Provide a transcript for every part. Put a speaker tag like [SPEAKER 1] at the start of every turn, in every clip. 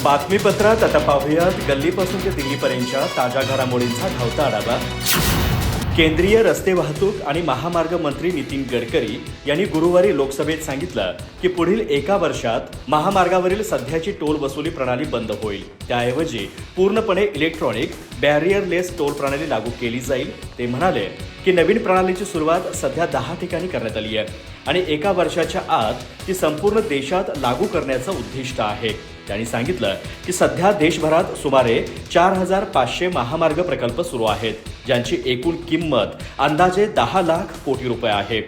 [SPEAKER 1] बातमीपत्रात आता पाहूयात गल्लीपासून ते दिल्लीपर्यंतच्या ताज्या घडामोडींचा धावता आढावा। केंद्रीय रस्ते वाहतूक आणि महामार्ग मंत्री नितीन गडकरी यांनी गुरुवारी लोकसभेत सांगितलं की पुढील एका वर्षात महामार्गावरील सध्याची टोल वसुली प्रणाली बंद होईल। त्याऐवजी पूर्णपणे इलेक्ट्रॉनिक बॅरियरलेस टोल प्रणाली लागू केली जाईल। ते म्हणाले की नवीन प्रणालीची सुरुवात सध्या 10 ठिकाणी करण्यात आली आहे आणि एका वर्षाच्या आत ती संपूर्ण देशात लागू करण्याचं उद्दिष्ट आहे। त्यांनी सांगितलं की सध्या देशभरात सुमारे 4500 महामार्ग प्रकल्प सुरू आहेत, ज्यांची एकूण किंमत अंदाजे 10 लाख कोटी रुपये आहे।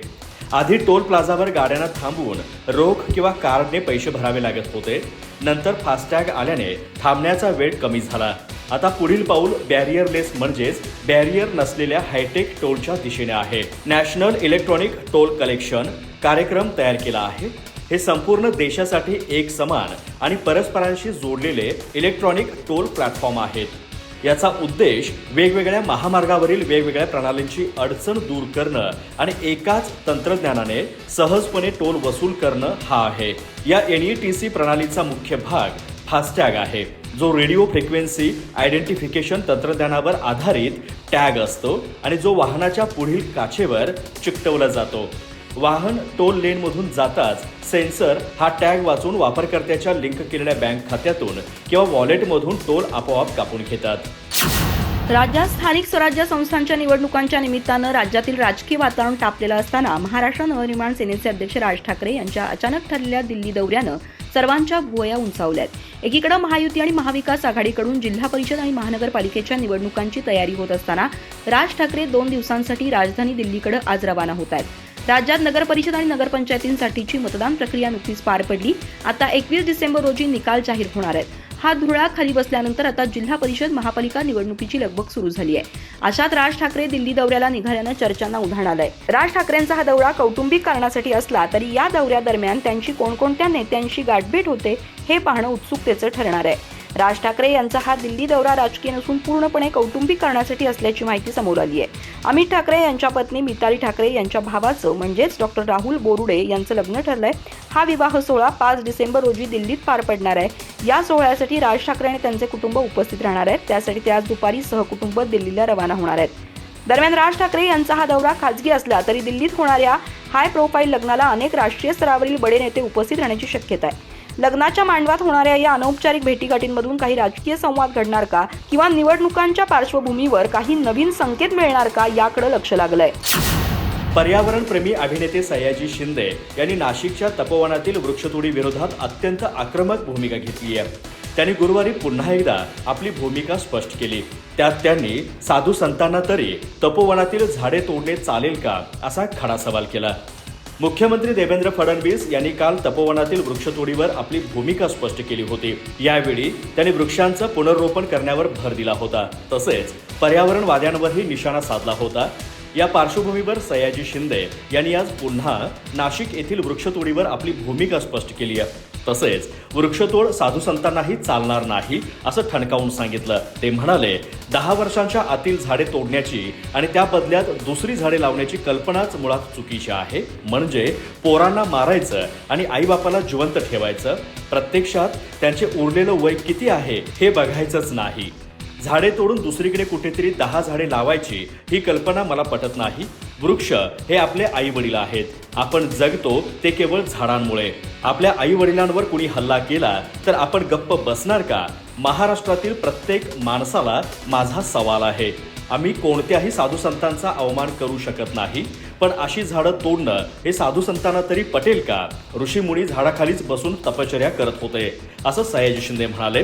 [SPEAKER 1] आधी टोल प्लाझावर गाड्यांना थांबवून रोख किंवा कार्डने पैसे भरावे लागत होते। नंतर फास्टॅग आल्याने थांबण्याचा वेळ कमी झाला। आता पुढील पाऊल बॅरियरलेस म्हणजेच बॅरियर नसलेल्या हायटेक टोलच्या दिशेने आहे। नॅशनल इलेक्ट्रॉनिक टोल कलेक्शन कार्यक्रम तयार केला आहे। हे संपूर्ण देशासाठी एक समान आणि परस्परांशी जोडलेले इलेक्ट्रॉनिक टोल प्लॅटफॉर्म आहेत। याचा उद्देश वेगवेगळ्या महामार्गावरील वेगवेगळ्या प्रणालींची अडचण दूर करणं आणि एकाच तंत्रज्ञानाने सहजपणे टोल वसूल करणं हा आहे। या NETC प्रणालीचा मुख्य भाग फास्टॅग आहे, जो रेडिओ फ्रिक्वेन्सी आयडेंटिफिकेशन तंत्रज्ञानावर आधारित टॅग असतो आणि जो वाहनाच्या पुढील काचेवर चिकटवला जातो। वाहन टोल लेनमधून जाताच सेन्सर हा टॅग वाचून वापरकर्त्याच्या लिंक केलेल्या बँक खात्यातून किंवा वॉलेटमधून टोल आपोआप कापून घेतात।
[SPEAKER 2] राज्यात स्थानिक स्वराज्य संस्थांच्या निवडणुकांच्या निमित्तानं राज्यातील राजकीय वातावरण तापलेलं असताना महाराष्ट्र नवनिर्माण सेनेचे अध्यक्ष राज ठाकरे यांच्या अचानक ठरलेल्या दिल्ली दौऱ्यानं सर्वांच्या भुवया उंचावल्यात। एकीकडे महायुती आणि महाविकास आघाडीकडून जिल्हा परिषद आणि महानगरपालिकेच्या निवडणुकांची तयारी होत असताना राज ठाकरे 2 दिवसांसाठी राजधानी दिल्लीकडे आज रवाना होत आहेत। राज्यात नगरपरिषद आणि नगरपंचायतींसाठीची मतदान प्रक्रिया नुकतीच पार पडली। आता 21 डिसेंबर रोजी निकाल जाहीर होणार आहेत। हा धुळा खाली बसल्यानंतर आता जिल्हा परिषद महापालिका निवडणुकीची लगबग सुरू झाली आहे। अशात राज ठाकरे दिल्ली दौऱ्याला निघाल्यानं चर्चांना उधाण आलंय। राज ठाकरेंचा हा दौरा कौटुंबिक कारणासाठी असला तरी या दौऱ्यादरम्यान त्यांची कोणकोणत्या नेत्यांशी गाठभेट होते हे पाहणं उत्सुकतेचं ठरणार आहे। राज ठाकरे यांचा हा दिल्ली दौरा राजकीय नसून पूर्णपणे कौटुंबिक कारणासाठी असल्याची माहिती समोर आली आहे। अमित ठाकरे यांच्या पत्नी मिताली ठाकरे यांच्या भावाचं म्हणजेच डॉक्टर राहुल बोरुडे यांचं लग्न ठरलंय। हा विवाह सोहळा 5 डिसेंबर रोजी दिल्लीत पार पडणार आहे। या सोहळ्यासाठी राज ठाकरे आणि त्यांचे कुटुंब उपस्थित राहणार आहेत। त्यासाठी ते आज दुपारी सहकुटुंब दिल्लीला रवाना होणार आहेत। दरम्यान राज ठाकरे यांचा हा दौरा खाजगी असला तरी दिल्लीत होणाऱ्या हाय प्रोफाईल लग्नाला अनेक राष्ट्रीय स्तरावरील बडे नेते उपस्थित राहण्याची शक्यता आहे। लग्नाच्या मांडवात होणाऱ्या या अनौपचारिक भेटीगाठींमधून काही राजकीय संवाद घडणार का किंवा निवडणुकांच्या पार्श्वभूमीवर काही नवीन संकेत मिळणार का याकडे लक्ष लागलंय।
[SPEAKER 1] पर्यावरणप्रेमी अभिनेते सयाजी शिंदे यांनी नाशिकच्या तपोवनातील वृक्षतोडी विरोधात अत्यंत आक्रमक भूमिका घेतली आहे। त्यांनी गुरुवारी पुन्हा एकदा आपली भूमिका स्पष्ट केली। त्यात त्यांनी साधू संतांना तरी तपोवनातील झाडे तोडणे चालेल का असा खडा सवाल केला। मुख्यमंत्री देवेंद्र फडणवीस यांनी काल तपोवनातील वृक्षतोडीवर आपली भूमिका स्पष्ट केली होती। यावेळी त्यांनी वृक्षांचं पुनर्रोपण करण्यावर भर दिला होता, तसेच पर्यावरणवाद्यांवरही निशाणा साधला होता। या पार्श्वभूमीवर सयाजी शिंदे यांनी आज पुन्हा नाशिक येथील वृक्षतोडीवर आपली भूमिका स्पष्ट केली आहे। तसेच वृक्षतोड साधू संतांनाही चालणार नाही असं ठणकावून सांगितलं। ते म्हणाले 10 वर्षांच्या आतील झाडे तोडण्याची आणि त्या बदल्यात दुसरी झाडे लावण्याची कल्पनाच मुळात चुकीची आहे। म्हणजे पोरांना मारायचं आणि आईबापाला जिवंत ठेवायचं, प्रत्यक्षात त्यांचे उरलेलं वय किती आहे हे बघायचंच नाही। झाडे तोडून दुसरीकडे कुठेतरी 10 झाडे लावायची ही कल्पना मला पटत नाही। वृक्ष हे आपले आई वडील आहेत। आपण जगतो ते केवळ झाडांमुळे। आपल्या आई वडिलांवर कुणी हल्ला केला तर आपण गप्प बसणार का? महाराष्ट्रातील प्रत्येक माणसाला माझा सवाल आहे। आम्ही कोणत्याही साधू संतांचा अवमान करू शकत नाही, पण अशी झाडं तोडणं हे साधू संतांना तरी पटेल का? ऋषीमुनी झाडाखालीच बसून तपश्चर्या करत होते असं सयाजी शिंदे म्हणाले।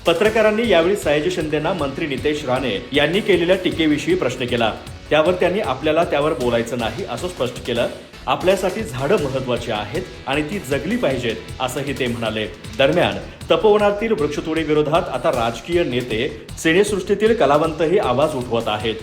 [SPEAKER 1] पत्रकारांनी यावेळी सयाजी शिंदेंना मंत्री नितेश राणे यांनी केलेल्या टीकेविषयी प्रश्न केला। त्यावर त्यांनी आपल्याला त्यावर बोलायचं नाही असं स्पष्ट केलं। आपल्यासाठी झाडं महत्त्वाची आहेत आणि ती जगली पाहिजेत असंही ते म्हणाले। दरम्यान तपोवनातील वृक्षतोडी विरोधात आता राजकीय नेते, सिनेसृष्टीतील कलावंतही आवाज उठवत आहेत।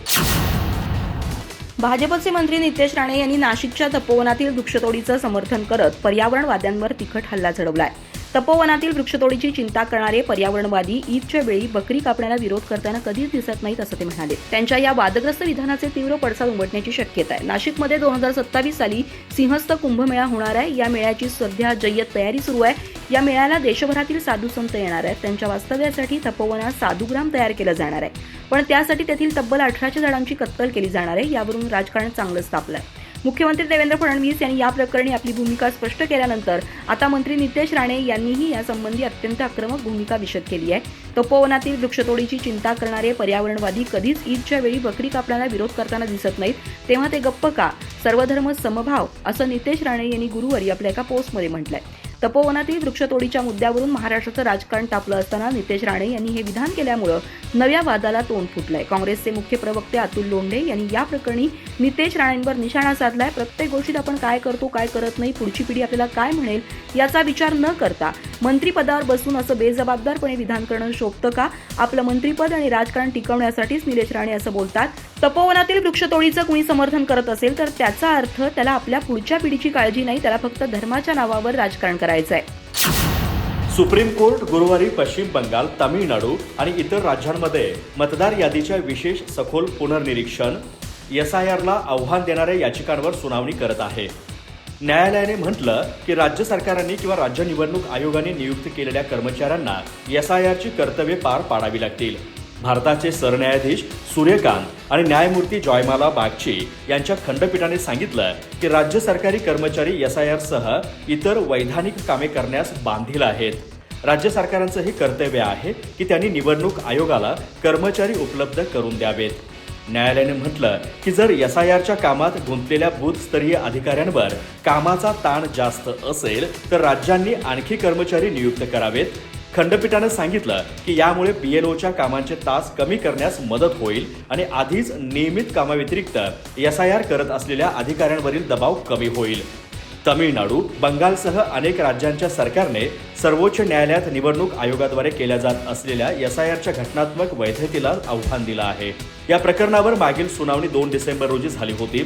[SPEAKER 2] भाजपचे मंत्री नितेश राणे यांनी नाशिकच्या तपोवनातील वृक्षतोडीचं समर्थन करत पर्यावरणवाद्यांवर तिखट हल्ला चढवलाय। तपोवनातील वृक्षतोडीची चिंता करणारे पर्यावरणवादी ईदच्या वेळी बकरी कापण्याला विरोध करताना कधीच दिसत नाहीत असं ते म्हणाले. त्यांच्या या वादग्रस्त विधानाचे तीव्र पडसाद उमटण्याची शक्यता आहे. नाशिकमध्ये 2027 साली सिंहस्थ कुंभमेळा होणार आहे. या मेळ्याची सध्या जय्यत तयारी सुरू आहे. या मेळ्याला देशभरातील साधू संत येणार आहेत. त्यांच्या वास्तव्यासाठी तपोवनात साधुग्राम तयार केलं जाणार आहे. पण त्यासाठी तेथील तब्बल 1800 झाडांची कत्तल केली जाणार आहे. यावरून राजकारण चांगलंच तापलंय. मुख्यमंत्री देवेंद्र फडणवीस यांनी या प्रकरणी आपली भूमिका स्पष्ट केल्यानंतर आता मंत्री नितेश राणे यांनीही यासंबंधी अत्यंत आक्रमक भूमिका विशद केली आहे. तपोवनातील वृक्षतोडीची चिंता करणारे पर्यावरणवादी कधीच ईदच्या वेळी बकरी कापण्याला विरोध करताना दिसत नाहीत, तेव्हा ते गप्प का? सर्वधर्म समभाव असं नितेश राणे यांनी गुरुवारी आपल्या एका पोस्टमध्ये म्हटलंय. तपोवनातील वृक्षतोडीच्या मुद्द्यावरून महाराष्ट्राचं राजकारण तापलं असताना नितेश राणे यांनी हे विधान केल्यामुळं नव्या वादाला तोंड फुटलंय. काँग्रेसचे मुख्य प्रवक्ते अतुल लोंढे यांनी या प्रकरणी नितेश राणेंवर निशाणा साधलाय. प्रत्येक गोष्टीत आपण काय करतो काय करत नाही, पुढची पिढी आपल्याला काय म्हणेल याचा विचार न करता मंत्रिपदावर बसून असं बेजबाबदारपणे विधान करणं शोभतं का? आपलं मंत्रिपद आणि राजकारण टिकवण्यासाठीच निलेश राणे असं बोलतात. तपोवनातील वृक्षतोडीचं कुणी समर्थन करत असेल तर त्याचा अर्थ त्याला आपल्या पुढच्या पिढीची काळजी नाही, त्याला फक्त धर्माच्या नावावर राजकारण करायचं आहे.
[SPEAKER 1] सुप्रीम कोर्ट गुरुवारी पश्चिम बंगाल, तामिळनाडू आणि इतर राज्यांमध्ये मतदार यादीच्या विशेष सखोल पुनर्निरीक्षण SIRला आव्हान देणाऱ्या याचिकांवर सुनावणी करत आहे. न्यायालयाने म्हटलं की राज्य सरकारांनी किंवा राज्य निवडणूक आयोगाने नियुक्त केलेल्या कर्मचाऱ्यांना SIRची कर्तव्ये पार पाडावी लागतील. भारताचे सरन्यायाधीश सूर्यकांत आणि न्यायमूर्ती जॉयमाला बागची यांच्या खंडपीठाने सांगितलं की राज्य सरकारी कर्मचारी SIRसह इतर वैधानिक कामे करण्यास बांधील आहेत. राज्य सरकारांचं हे कर्तव्य आहे की त्यांनी निवडणूक आयोगाला कर्मचारी उपलब्ध करून द्यावेत. न्यायालयाने म्हटलं की जर SIRच्या कामात गुंतलेल्या बूथस्तरीय अधिकाऱ्यांवर कामाचा ताण जास्त असेल तर राज्यांनी आणखी कर्मचारी नियुक्त करावेत. खंडपीठानं सांगितलं की यामुळे BLOच्या कामांचे तास कमी करण्यास मदत होईल आणि आधीच नियमित कामाव्यतिरिक्त SIR करत असलेल्या अधिकाऱ्यांवरील दबाव कमी होईल. तमिळनाडू, बंगालसह अनेक राज्यांच्या सरकारने सर्वोच्च न्यायालयात निवडणूक आयोगाद्वारे केल्या जात असलेल्या SIRच्या घटनात्मक वैधतेला आव्हान दिलं आहे. या प्रकरणावर मागील सुनावणी 2 डिसेंबर रोजी झाली होती.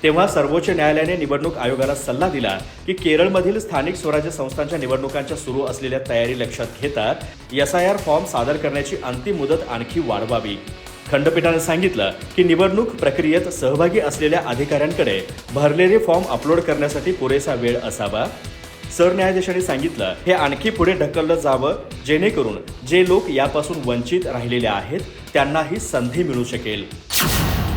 [SPEAKER 1] तेव्हा सर्वोच्च न्यायालयाने निवडणूक आयोगाला सल्ला दिला की केरळमधील स्थानिक स्वराज्य संस्थांच्या निवडणुकांच्या सुरू असलेल्या तयारी लक्षात घेता SIR फॉर्म सादर करण्याची अंतिम मुदत आणखी वाढवावी. खंडपीठाने सांगितलं की निवडणूक प्रक्रियेत सहभागी असलेल्या अधिकाऱ्यांकडे भरलेले फॉर्म अपलोड करण्यासाठी पुरेसा वेळ असावा. सरन्यायाधीशांनी सांगितलं हे आणखी पुढे ढकललं जावं जेणेकरून जे लोक यापासून वंचित राहिलेले आहेत त्यांनाही संधी मिळू शकेल.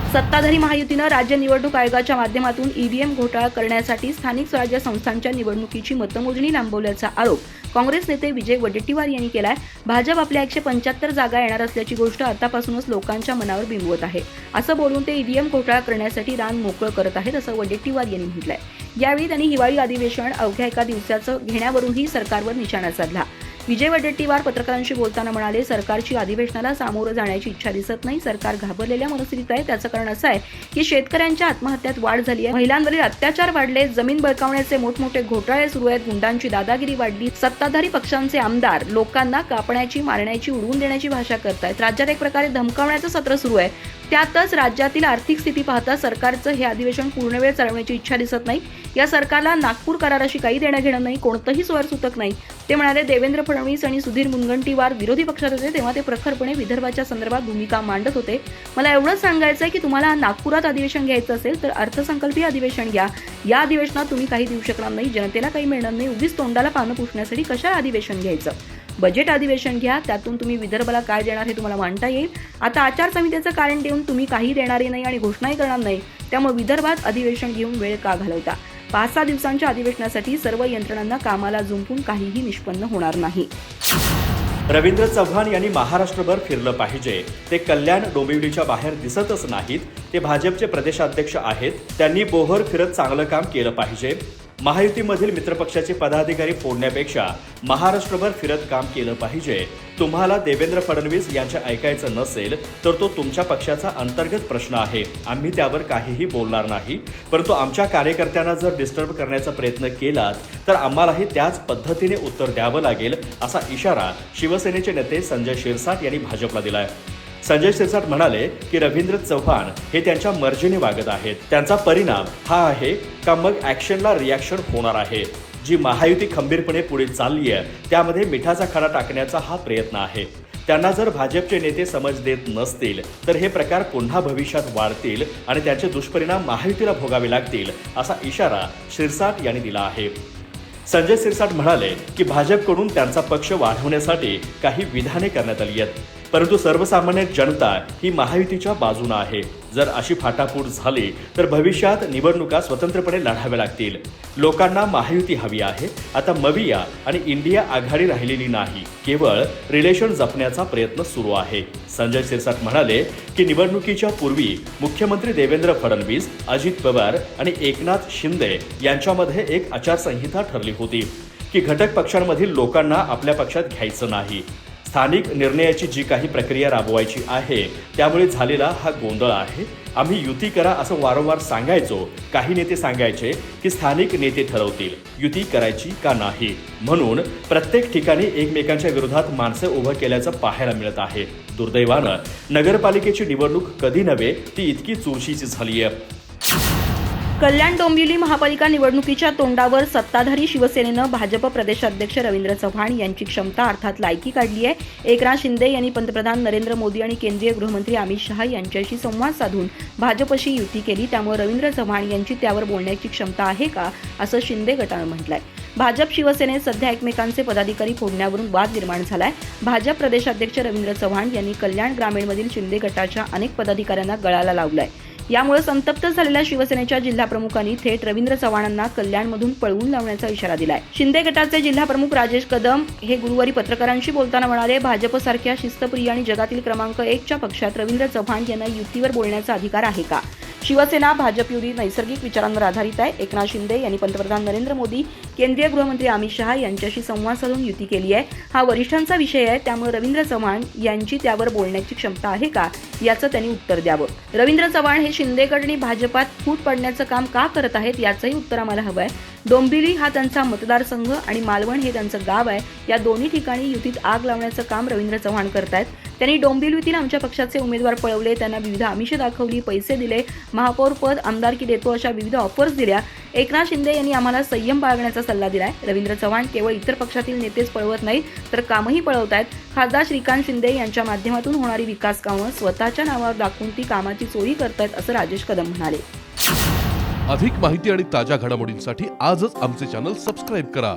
[SPEAKER 2] सत्ताधारी महायुतीनं राज्य निवडणूक आयोगाच्या माध्यमातून EVM घोटाळा करण्यासाठी स्थानिक स्वराज्य संस्थांच्या निवडणुकीची मतमोजणी लांबवल्याचा आरोप काँग्रेस नेते विजय वडेट्टीवार यांनी केलाय. भाजप आपल्या 175 जागा येणार असल्याची गोष्ट आतापासूनच लोकांच्या मनावर बिंबवत आहे असं बोलून ते EVM घोटाळा करण्यासाठी रान मोकळं करत आहेत असं वडेट्टीवार यांनी म्हटलंय. यावेळी त्यांनी हिवाळी अधिवेशन अवघ्या एका दिवसाचं घेण्यावरूनही सरकारवर निशाणा साधला. विजय वडेट्टीवार पत्रकारांशी बोलताना म्हणाले, सरकारची अधिवेशनाला सामोरं जाण्याची इच्छा दिसत नाही. सरकार घाबरलेल्या मनस्थितीत आहे. त्याचं कारण असं आहे की शेतकऱ्यांच्या आत्महत्यात वाढ झाली आहे, महिलांवरील अत्याचार वाढले, जमीन बळकावण्याचे मोठमोठे घोटाळे सुरू आहेत, गुंडांची दादागिरी वाढली, सत्ताधारी पक्षांचे आमदार लोकांना कापण्याची, मारण्याची, उडवून देण्याची भाषा करतायत. राज्यात एक प्रकारे धमकावण्याचं सत्र सुरू आहे. त्यातच राज्यातील आर्थिक स्थिती पाहता सरकारचं हे अधिवेशन पूर्ण वेळ चालवण्याची इच्छा दिसत नाही. या सरकारला नागपूर कराराशी काही देणं घेणं नाही, कोणतंही स्वरसूतक नाही. ते म्हणाले, देवेंद्र फडणवीस आणि सुधीर मुनगंटीवार विरोधी पक्षात होते तेव्हा ते प्रखरपणे विदर्भाच्या संदर्भात भूमिका मांडत होते. मला एवढंच सांगायचं आहे की तुम्हाला नागपुरात अधिवेशन घ्यायचं असेल तर अर्थसंकल्पीय अधिवेशन घ्या. या अधिवेशनात तुम्ही काही देऊ शकणार नाही, जनतेला काही मिळणार नाही. उगीच तोंडाला पानं पुसण्यासाठी कशाला अधिवेशन घ्यायचं? बजेट अधिवेशन घ्या, त्यातून तुम्ही विदर्भाला काय देणार हे तुम्हाला मांडता येईल. आता आचारसंहितेचं कारण देऊन तुम्ही काही देणारे नाही आणि घोषणाही करणार नाही, त्यामुळे विदर्भात अधिवेशन घेऊन वेळ का घालवता? 5-6 दिवसांच्या अधिवेशनासाठी सर्व यंत्रणांना कामाला जुंपून काहीही निष्पन्न होणार नाही.
[SPEAKER 1] रवींद्र चव्हाण यांनी महाराष्ट्रभर फिरलं पाहिजे. ते कल्याण डोंबिवलीच्या बाहेर दिसतच नाहीत. ते भाजपचे प्रदेशाध्यक्ष आहेत. त्यांनी बोहर फिरत चांगलं काम केलं पाहिजे. महायुतीमधील मित्रपक्षाचे पदाधिकारी फोडण्यापेक्षा महाराष्ट्रभर फिरत काम केलं पाहिजे. तुम्हाला देवेंद्र फडणवीस यांचे ऐकायचं नसेल तर तो तुमच्या पक्षाचा अंतर्गत प्रश्न आहे. आम्ही त्यावर काहीही बोलणार नाही. परंतु आमच्या कार्यकर्त्यांना जर डिस्टर्ब करण्याचा प्रयत्न केलात तर आम्हालाही त्याच पद्धतीने उत्तर द्यावं लागेल, असा इशारा शिवसेनेचे नेते संजय शिरसाट यांनी भाजपला दिलाय. संजय शिरसाट म्हणाले की रवींद्र चव्हाण हे त्यांच्या मर्जीने वागत आहेत. त्यांचा परिणाम हा आहे का मग ॲक्शनला रिॲक्शन होणार आहे. जी महायुती खंबीरपणे पुढे चालली आहे त्यामध्ये मिठाचा खडा टाकण्याचा हा प्रयत्न आहे. त्यांना जर भाजपचे नेते समज देत नसतील तर हे प्रकार पुन्हा भविष्यात वाढतील आणि त्याचे दुष्परिणाम महायुतीला भोगावे लागतील असा इशारा शिरसाट यांनी दिला आहे. संजय शिरसाट म्हणाले की भाजपकडून त्यांचा पक्ष वाढवण्यासाठी काही विधाने करण्यात आली आहेत, परंतु सर्वसामान्य जनता ही महायुतीच्या बाजूने आहे. जर अशी फाटाफूट झाली तर भविष्यात निवडणुका स्वतंत्रपणे लढाव्या लागतील. लोकांना महायुती हवी आहे. आता मविया आणि इंडिया आघाडी राहिलेली नाही, केवळ रिलेशन जपण्याचा प्रयत्न सुरू आहे. संजय शिरसाट म्हणाले की निवडणुकीच्या पूर्वी मुख्यमंत्री देवेंद्र फडणवीस, अजित पवार आणि एकनाथ शिंदे यांच्यामध्ये एक आचारसंहिता ठरली होती की घटक पक्षांमधील लोकांना आपल्या पक्षात घ्यायचं नाही. स्थानिक निर्णयाची जी काही प्रक्रिया राबवायची आहे त्यामुळे झालेला हा गोंधळ आहे. आम्ही युती करा असं वारंवार सांगायचो. काही नेते सांगायचे की स्थानिक नेते ठरवतील युती करायची का नाही, म्हणून प्रत्येक ठिकाणी एकमेकांच्या विरोधात माणसं उभं केल्याचं पाहायला मिळत आहे. दुर्दैवानं नगरपालिकेची निवडणूक कधी नव्हे ती इतकी चुरशीची झाली आहे.
[SPEAKER 2] कल्याण डोंबिवली महापालिका निवडणुकीच्या तोंडावर सत्ताधारी शिवसेनेनं भाजप प्रदेशाध्यक्ष रवींद्र चव्हाण यांची क्षमता अर्थात लायकी काढली आहे. एकनाथ शिंदे यांनी पंतप्रधान नरेंद्र मोदी आणि केंद्रीय गृहमंत्री अमित शहा यांच्याशी संवाद साधून भाजपशी युती केली. त्यामुळे रवींद्र चव्हाण यांची त्यावर बोलण्याची क्षमता आहे का, असं शिंदे गटानं म्हटलंय. भाजप शिवसेनेत सध्या एकमेकांचे पदाधिकारी फोडण्यावरून वाद निर्माण झालाय. भाजप प्रदेशाध्यक्ष रवींद्र चव्हाण यांनी कल्याण ग्रामीणमधील शिंदे गटाच्या अनेक पदाधिकाऱ्यांना गळाला लावलाय. यामुळे संतप्त झालेल्या शिवसेनेच्या जिल्हाप्रमुखांनी थेट रवींद्र चव्हाणांना कल्याणमधून पळवून लावण्याचा इशारा दिलाय. शिंदे गटाचे जिल्हाप्रमुख राजेश कदम हे गुरुवारी पत्रकारांशी बोलताना म्हणाले, भाजपसारख्या शिस्तप्रिय आणि जगातील क्रमांक 1च्या पक्षात रवींद्र चव्हाण यांना युतीवर बोलण्याचा अधिकार आहे का? शिवसेना भाजप युती नैसर्गिक विचारांवर आधारित आहे. एकनाथ शिंदे यांनी पंतप्रधान नरेंद्र मोदी, केंद्रीय गृहमंत्री अमित शहा यांच्याशी संवाद साधून युती केली आहे. हा वरिष्ठांचा विषय आहे. त्यामुळे रवींद्र चव्हाण यांची त्यावर बोलण्याची क्षमता आहे का, याचं त्यांनी उत्तर द्यावं. रवींद्र चव्हाण हे शिंदे गट आणि भाजपात फूट पडण्याचं काम का करत आहेत याचंही उत्तर आम्हाला हवं आहे. डोंबिवली हा त्यांचा मतदारसंघ आणि मालवण हे त्यांचं गाव आहे. या दोन्ही ठिकाणी युतीत आग लावण्याचं काम रवींद्र चव्हाण करतायत. त्यांनी डोंबिवलीतील आमच्या पक्षाचे उमेदवार पळवले, त्यांना विविध आमिषे दाखवली, पैसे दिले, महापौर पद, आमदारकी देतो अशा विविध ऑफर्स दिल्या. एकनाथ शिंदे यांनी आम्हाला संयम बाळगण्याचा सल्ला दिलाय. रवींद्र चव्हाण केवळ इतर पक्षातील नेतेच पळवत नाहीत तर कामही पळवतायत. खासदार श्रीकांत शिंदे यांच्या माध्यमातून होणारी विकास कामं स्वतःच्या नावावर दाखवून ती कामाची चोरी करतायत, असं राजेश कदम म्हणाले.
[SPEAKER 3] अधिक माहिती आणि ताज्या घडामोडींसाठी आजच आमचे चॅनल सबस्क्राईब करा.